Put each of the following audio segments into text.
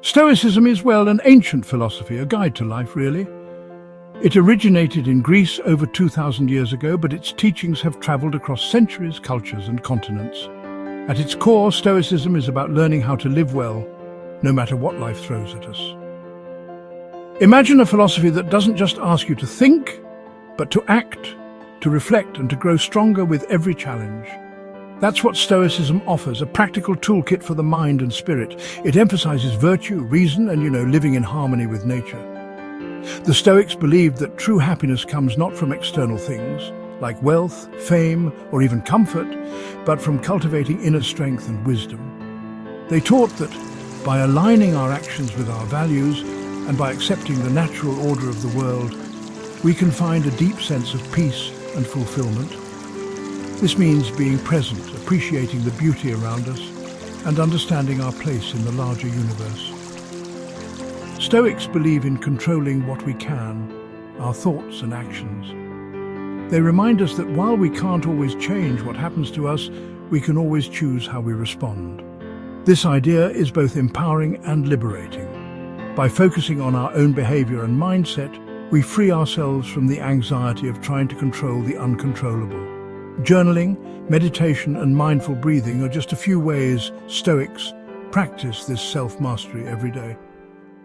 Stoicism is, well, an ancient philosophy, a guide to life, really. It originated in Greece over 2,000 years ago, but its teachings have traveled across centuries, cultures, and continents. At its core, Stoicism is about learning how to live well, no matter what life throws at us. Imagine a philosophy that doesn't just ask you to think, but to act, to reflect, and to grow stronger with every challenge. That's what Stoicism offers, a practical toolkit for the mind and spirit. It emphasizes virtue, reason, and, living in harmony with nature. The Stoics believed that true happiness comes not from external things, like wealth, fame, or even comfort, but from cultivating inner strength and wisdom. They taught that by aligning our actions with our values and by accepting the natural order of the world, we can find a deep sense of peace and fulfillment. This means being present, appreciating the beauty around us, and understanding our place in the larger universe. Stoics believe in controlling what we can, our thoughts and actions. They remind us that while we can't always change what happens to us, we can always choose how we respond. This idea is both empowering and liberating. By focusing on our own behavior and mindset, we free ourselves from the anxiety of trying to control the uncontrollable. Journaling, meditation, and mindful breathing are just a few ways Stoics practice this self-mastery every day.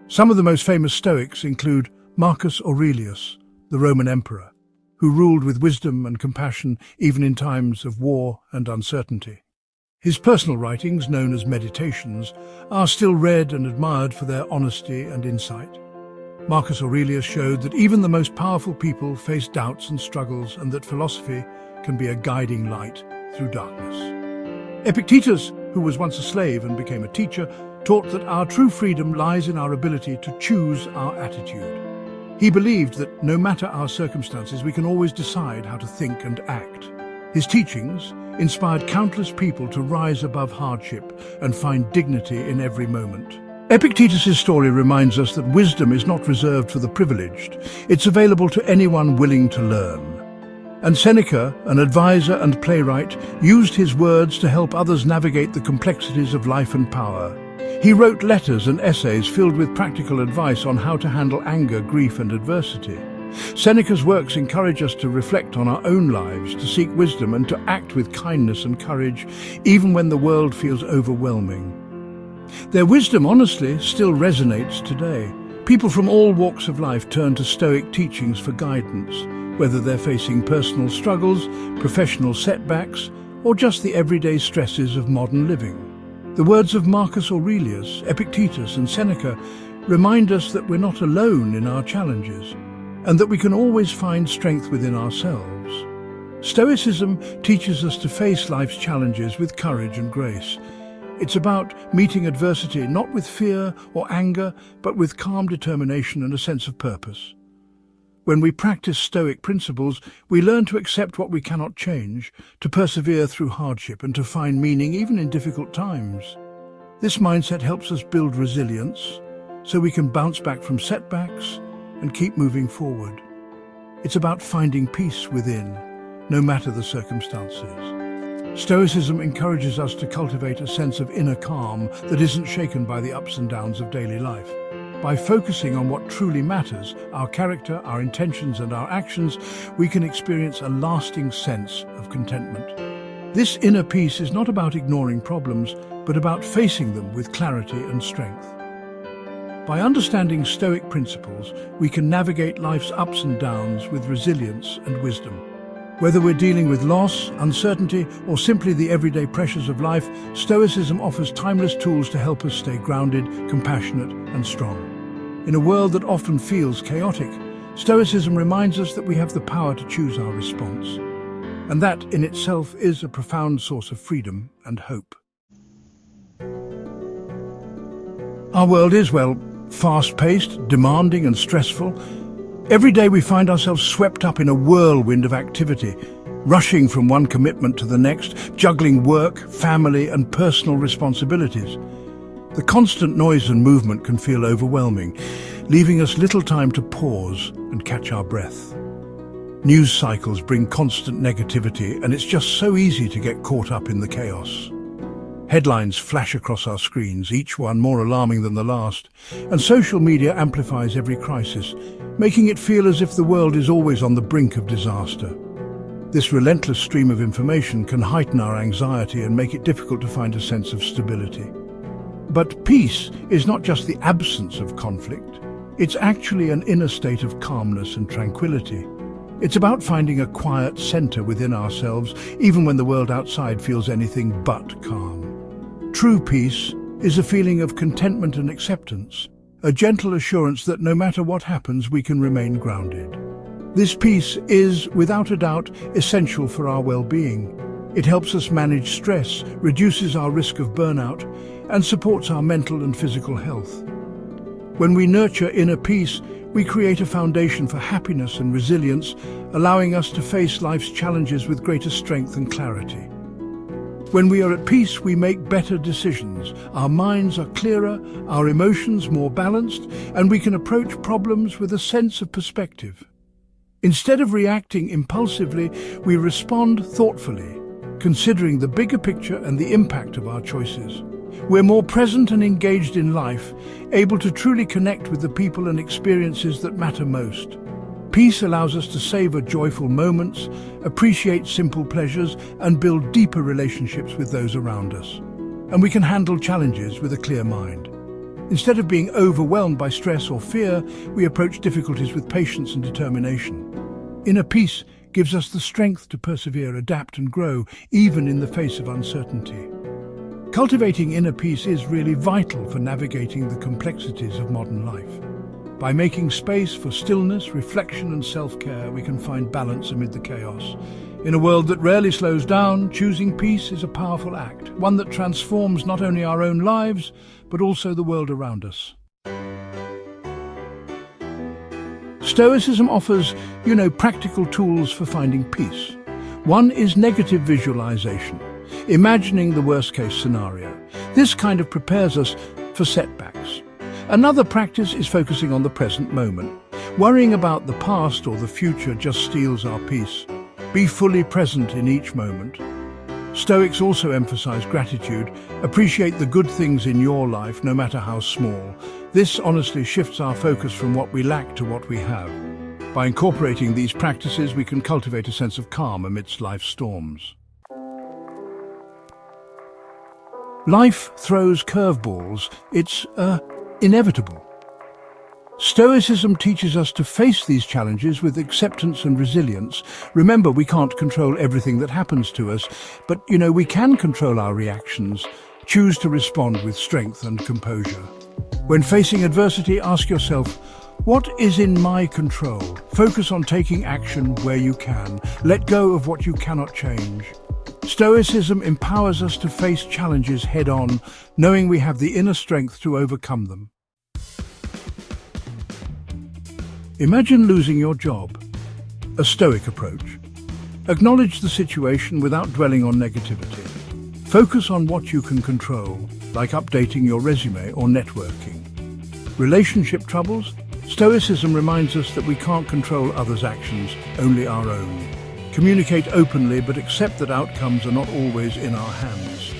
Some of the most famous Stoics include Marcus Aurelius, the Roman emperor, who ruled with wisdom and compassion even in times of war and uncertainty. His personal writings, known as meditations, are still read and admired for their honesty and insight. Marcus Aurelius showed that even the most powerful people face doubts and struggles, and that philosophy can be a guiding light through darkness. Epictetus, who was once a slave and became a teacher, taught that our true freedom lies in our ability to choose our attitude. He believed that no matter our circumstances, we can always decide how to think and act. His teachings inspired countless people to rise above hardship and find dignity in every moment. Epictetus' story reminds us that wisdom is not reserved for the privileged. It's available to anyone willing to learn. And Seneca, an advisor and playwright, used his words to help others navigate the complexities of life and power. He wrote letters and essays filled with practical advice on how to handle anger, grief, and adversity. Seneca's works encourage us to reflect on our own lives, to seek wisdom, and to act with kindness and courage, even when the world feels overwhelming. Their wisdom, honestly, still resonates today. People from all walks of life turn to Stoic teachings for guidance, whether they're facing personal struggles, professional setbacks, or just the everyday stresses of modern living. The words of Marcus Aurelius, Epictetus, and Seneca remind us that we're not alone in our challenges, and that we can always find strength within ourselves. Stoicism teaches us to face life's challenges with courage and grace. It's about meeting adversity not with fear or anger, but with calm determination and a sense of purpose. When we practice Stoic principles, we learn to accept what we cannot change, to persevere through hardship, and to find meaning even in difficult times. This mindset helps us build resilience, so we can bounce back from setbacks and keep moving forward. It's about finding peace within, no matter the circumstances. Stoicism encourages us to cultivate a sense of inner calm that isn't shaken by the ups and downs of daily life. By focusing on what truly matters, our character, our intentions, and our actions, we can experience a lasting sense of contentment. This inner peace is not about ignoring problems, but about facing them with clarity and strength. By understanding Stoic principles, we can navigate life's ups and downs with resilience and wisdom. Whether we're dealing with loss, uncertainty, or simply the everyday pressures of life, Stoicism offers timeless tools to help us stay grounded, compassionate, and strong. In a world that often feels chaotic, Stoicism reminds us that we have the power to choose our response. And that, in itself, is a profound source of freedom and hope. Our world is, well, fast-paced, demanding, and stressful. Every day we find ourselves swept up in a whirlwind of activity, rushing from one commitment to the next, juggling work, family, and personal responsibilities. The constant noise and movement can feel overwhelming, leaving us little time to pause and catch our breath. News cycles bring constant negativity, and it's just so easy to get caught up in the chaos. Headlines flash across our screens, each one more alarming than the last, and social media amplifies every crisis, making it feel as if the world is always on the brink of disaster. This relentless stream of information can heighten our anxiety and make it difficult to find a sense of stability. But peace is not just the absence of conflict. It's actually an inner state of calmness and tranquility. It's about finding a quiet center within ourselves, even when the world outside feels anything but calm. True peace is a feeling of contentment and acceptance, a gentle assurance that no matter what happens, we can remain grounded. This peace is, without a doubt, essential for our well-being. It helps us manage stress, reduces our risk of burnout, and supports our mental and physical health. When we nurture inner peace, we create a foundation for happiness and resilience, allowing us to face life's challenges with greater strength and clarity. When we are at peace, we make better decisions. Our minds are clearer, our emotions more balanced, and we can approach problems with a sense of perspective. Instead of reacting impulsively, we respond thoughtfully, considering the bigger picture and the impact of our choices. We're more present and engaged in life, able to truly connect with the people and experiences that matter most. Peace allows us to savor joyful moments, appreciate simple pleasures, and build deeper relationships with those around us. And we can handle challenges with a clear mind. Instead of being overwhelmed by stress or fear, we approach difficulties with patience and determination. Inner peace gives us the strength to persevere, adapt, and grow, even in the face of uncertainty. Cultivating inner peace is really vital for navigating the complexities of modern life. By making space for stillness, reflection, and self-care, we can find balance amid the chaos. In a world that rarely slows down, choosing peace is a powerful act, one that transforms not only our own lives, but also the world around us. Stoicism offers, practical tools for finding peace. One is negative visualization, imagining the worst-case scenario. This kind of prepares us for setbacks. Another practice is focusing on the present moment. Worrying about the past or the future just steals our peace. Be fully present in each moment. Stoics also emphasize gratitude. Appreciate the good things in your life, no matter how small. This honestly shifts our focus from what we lack to what we have. By incorporating these practices, we can cultivate a sense of calm amidst life's storms. Life throws curveballs. It's inevitable. Stoicism teaches us to face these challenges with acceptance and resilience. Remember, we can't control everything that happens to us, but we can control our reactions. Choose to respond with strength and composure. When facing adversity, ask yourself, what is in my control? Focus on taking action where you can. Let go of what you cannot change. Stoicism empowers us to face challenges head-on, knowing we have the inner strength to overcome them. Imagine losing your job. A Stoic approach. Acknowledge the situation without dwelling on negativity. Focus on what you can control, like updating your resume or networking. Relationship troubles? Stoicism reminds us that we can't control others' actions, only our own. Communicate openly, but accept that outcomes are not always in our hands.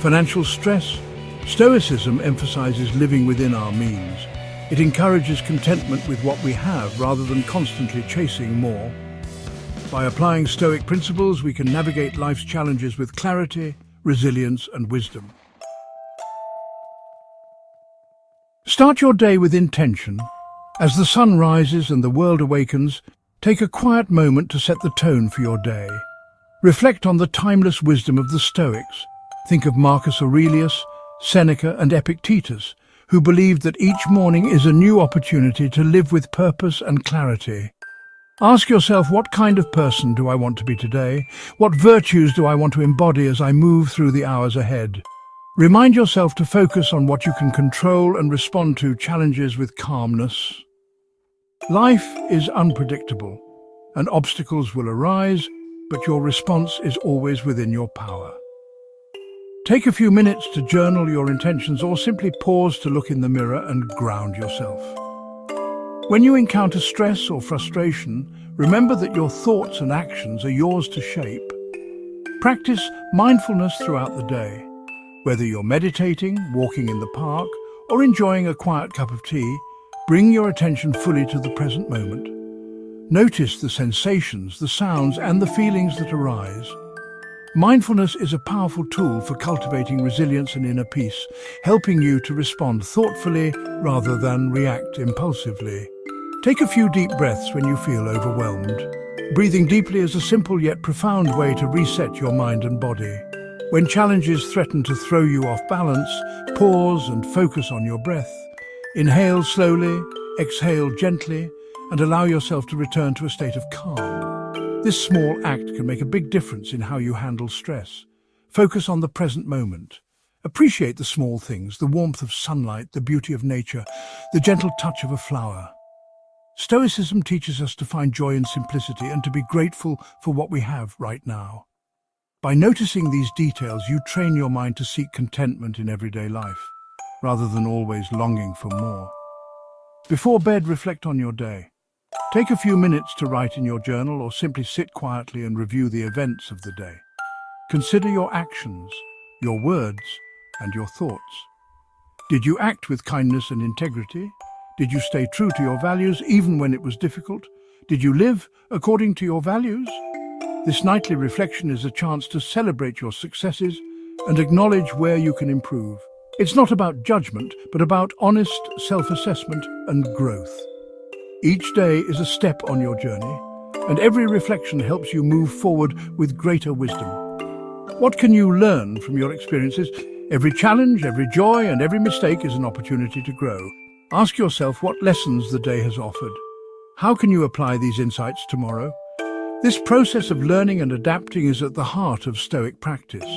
Financial stress? Stoicism emphasizes living within our means. It encourages contentment with what we have rather than constantly chasing more. By applying Stoic principles, we can navigate life's challenges with clarity, resilience, and wisdom. Start your day with intention. As the sun rises and the world awakens, take a quiet moment to set the tone for your day. Reflect on the timeless wisdom of the Stoics. Think of Marcus Aurelius, Seneca, and Epictetus, who believed that each morning is a new opportunity to live with purpose and clarity. Ask yourself, what kind of person do I want to be today? What virtues do I want to embody as I move through the hours ahead? Remind yourself to focus on what you can control and respond to challenges with calmness. Life is unpredictable, and obstacles will arise, but your response is always within your power. Take a few minutes to journal your intentions or simply pause to look in the mirror and ground yourself. When you encounter stress or frustration, remember that your thoughts and actions are yours to shape. Practice mindfulness throughout the day. Whether you're meditating, walking in the park, or enjoying a quiet cup of tea, bring your attention fully to the present moment. Notice the sensations, the sounds, and the feelings that arise. Mindfulness is a powerful tool for cultivating resilience and inner peace, helping you to respond thoughtfully rather than react impulsively. Take a few deep breaths when you feel overwhelmed. Breathing deeply is a simple yet profound way to reset your mind and body. When challenges threaten to throw you off balance, pause and focus on your breath. Inhale slowly, exhale gently, and allow yourself to return to a state of calm. This small act can make a big difference in how you handle stress. Focus on the present moment. Appreciate the small things, the warmth of sunlight, the beauty of nature, the gentle touch of a flower. Stoicism teaches us to find joy in simplicity and to be grateful for what we have right now. By noticing these details, you train your mind to seek contentment in everyday life, rather than always longing for more. Before bed, reflect on your day. Take a few minutes to write in your journal or simply sit quietly and review the events of the day. Consider your actions, your words, and your thoughts. Did you act with kindness and integrity? Did you stay true to your values even when it was difficult? Did you live according to your values? This nightly reflection is a chance to celebrate your successes and acknowledge where you can improve. It's not about judgment, but about honest self-assessment and growth. Each day is a step on your journey, and every reflection helps you move forward with greater wisdom. What can you learn from your experiences? Every challenge, every joy, and every mistake is an opportunity to grow. Ask yourself what lessons the day has offered. How can you apply these insights tomorrow? This process of learning and adapting is at the heart of Stoic practice.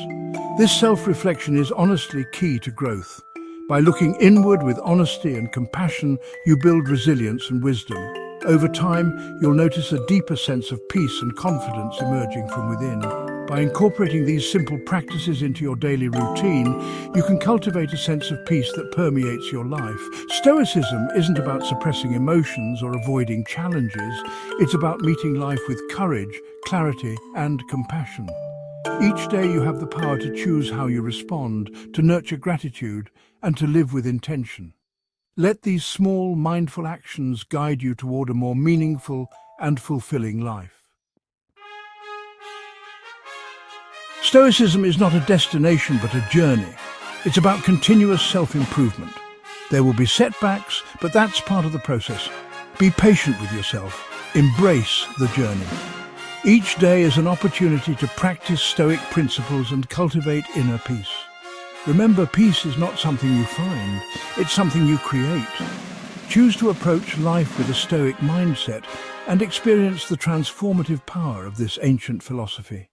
This self-reflection is honestly key to growth. By looking inward with honesty and compassion, you build resilience and wisdom. Over time, you'll notice a deeper sense of peace and confidence emerging from within. By incorporating these simple practices into your daily routine, you can cultivate a sense of peace that permeates your life. Stoicism isn't about suppressing emotions or avoiding challenges. It's about meeting life with courage, clarity, and compassion. Each day you have the power to choose how you respond, to nurture gratitude, and to live with intention. Let these small, mindful actions guide you toward a more meaningful and fulfilling life. Stoicism is not a destination but a journey. It's about continuous self-improvement. There will be setbacks, but that's part of the process. Be patient with yourself. Embrace the journey. Each day is an opportunity to practice Stoic principles and cultivate inner peace. Remember, peace is not something you find, it's something you create. Choose to approach life with a Stoic mindset and experience the transformative power of this ancient philosophy.